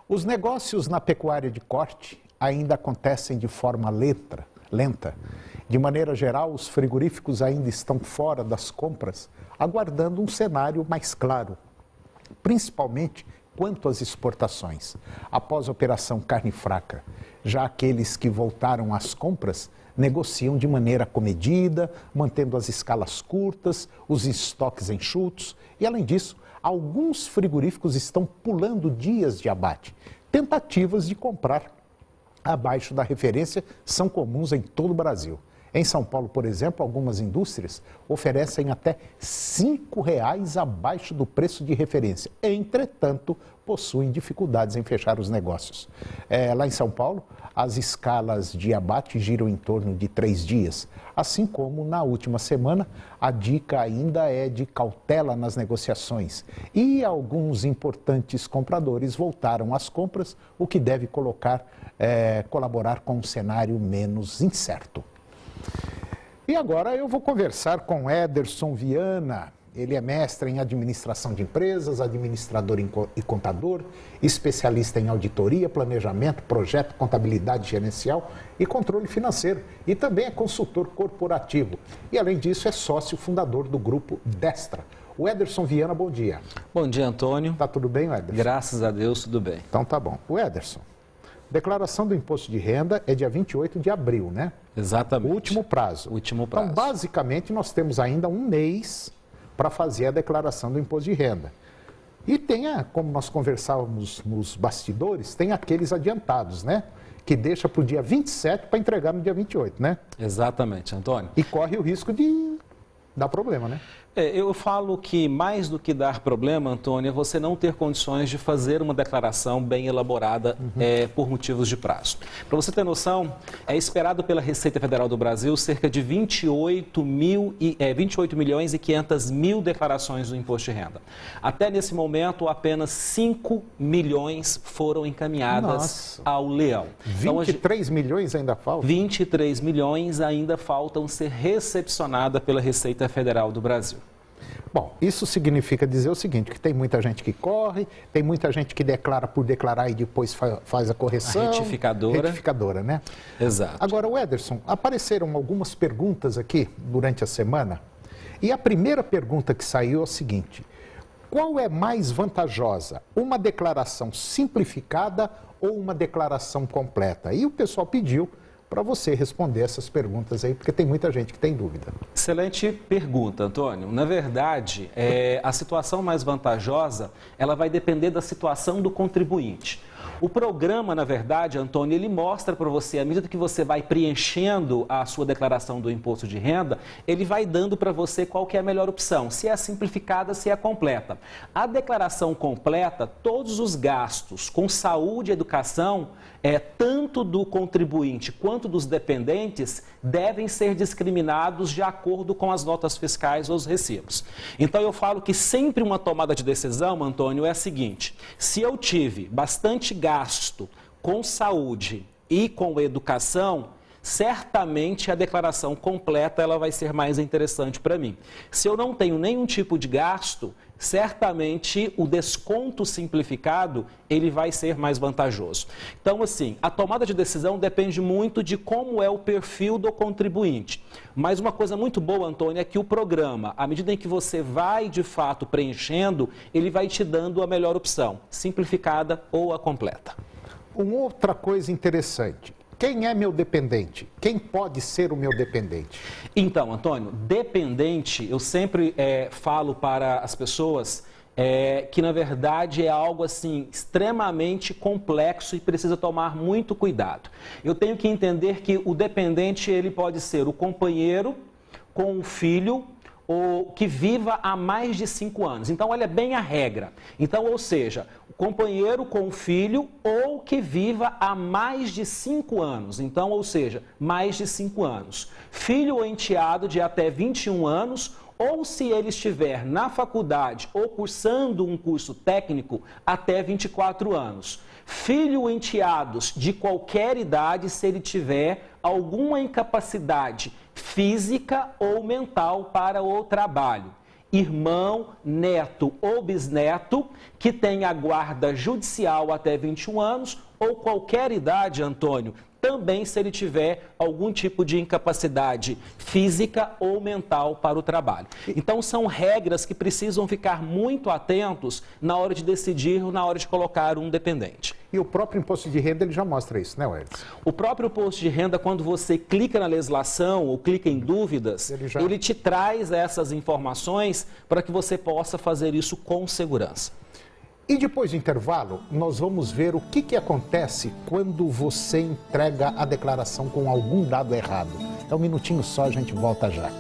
Os negócios na pecuária de corte ainda acontecem de forma lenta. De maneira geral, os frigoríficos ainda estão fora das compras, aguardando um cenário mais claro, principalmente quanto às exportações. Após a operação carne fraca, já aqueles que voltaram às compras negociam de maneira comedida, mantendo as escalas curtas, os estoques enxutos e, além disso, alguns frigoríficos estão pulando dias de abate. Tentativas de comprar abaixo da referência são comuns em todo o Brasil. Em São Paulo, por exemplo, algumas indústrias oferecem até R$ 5,00 abaixo do preço de referência. Entretanto, possuem dificuldades em fechar os negócios. Lá em São Paulo, as escalas de abate giram em torno de 3 dias. Assim como na última semana, a dica ainda é de cautela nas negociações. E alguns importantes compradores voltaram às compras, o que deve colaborar com um cenário menos incerto. E agora eu vou conversar com Ederson Viana. Ele é mestre em administração de empresas, administrador e contador, especialista em auditoria, planejamento, projeto, contabilidade gerencial e controle financeiro. E também é consultor corporativo. E além disso é sócio fundador do grupo Destra. O Ederson Viana, bom dia. Bom dia, Antônio. Tá tudo bem, Ederson? Graças a Deus, tudo bem. Então tá bom. O Ederson, declaração do imposto de renda é dia 28 de abril, né? Exatamente. O último prazo. Último prazo. Então, basicamente, nós temos ainda um mês para fazer a declaração do imposto de renda. E tem, como nós conversávamos nos bastidores, tem aqueles adiantados, né? Que deixa para o dia 27 para entregar no dia 28, né? Exatamente, Antônio. E corre o risco de dar problema, né? Eu falo que mais do que dar problema, Antônio, é você não ter condições de fazer uma declaração bem elaborada por motivos de prazo. Para você ter noção, é esperado pela Receita Federal do Brasil cerca de 28 milhões e 500 mil declarações do imposto de renda. Até nesse momento, apenas 5 milhões foram encaminhadas ao leão. 23 milhões ainda faltam? 23 milhões ainda faltam ser recepcionadas pela Receita Federal do Brasil. Bom, isso significa dizer o seguinte, que tem muita gente que corre, tem muita gente que declara por declarar e depois faz a correção. A retificadora. Retificadora, né? Exato. Agora, o Ederson, apareceram algumas perguntas aqui durante a semana e a primeira pergunta que saiu é a seguinte: qual é mais vantajosa, uma declaração simplificada ou uma declaração completa? E o pessoal pediu para você responder essas perguntas aí, porque tem muita gente que tem dúvida. Excelente pergunta, Antônio. Na verdade, a situação mais vantajosa, ela vai depender da situação do contribuinte. O programa, na verdade, Antônio, ele mostra para você, à medida que você vai preenchendo a sua declaração do imposto de renda, ele vai dando para você qual que é a melhor opção, se é a simplificada, se é a completa. A declaração completa, todos os gastos com saúde e educação, tanto do contribuinte quanto dos dependentes, devem ser discriminados de acordo com as notas fiscais ou os recibos. Então, eu falo que sempre uma tomada de decisão, Antônio, é a seguinte: se eu tive bastante gasto com saúde e com educação, certamente a declaração completa ela vai ser mais interessante para mim. Se eu não tenho nenhum tipo de gasto, certamente o desconto simplificado ele vai ser mais vantajoso. Então, assim, a tomada de decisão depende muito de como é o perfil do contribuinte. Mas uma coisa muito boa, Antônio, é que o programa, à medida em que você vai de fato preenchendo, ele vai te dando a melhor opção, simplificada ou a completa. Uma outra coisa interessante: quem é meu dependente? Quem pode ser o meu dependente? Então, Antônio, dependente, eu sempre falo para as pessoas que, na verdade, é algo assim extremamente complexo e precisa tomar muito cuidado. Eu tenho que entender que o dependente ele pode ser o companheiro com um filho ou que viva há mais de 5 anos. Então, olha bem a regra. Então, ou seja, o companheiro com filho ou que viva há mais de 5 anos. Então, ou seja, mais de 5 anos. Filho ou enteado de até 21 anos, ou se ele estiver na faculdade ou cursando um curso técnico, até 24 anos. Filho ou enteados de qualquer idade, se ele tiver alguma incapacidade física ou mental para o trabalho. irmão, neto ou bisneto que tenha guarda judicial até 21 anos ou qualquer idade, Antônio, também se ele tiver algum tipo de incapacidade física ou mental para o trabalho. Então, são regras que precisam ficar muito atentos na hora de decidir ou na hora de colocar um dependente. E o próprio imposto de renda, ele já mostra isso, né, Welles? O próprio imposto de renda, quando você clica na legislação ou clica em dúvidas, ele te traz essas informações para que você possa fazer isso com segurança. E depois do intervalo, nós vamos ver o que acontece quando você entrega a declaração com algum dado errado. É um minutinho só, a gente volta já.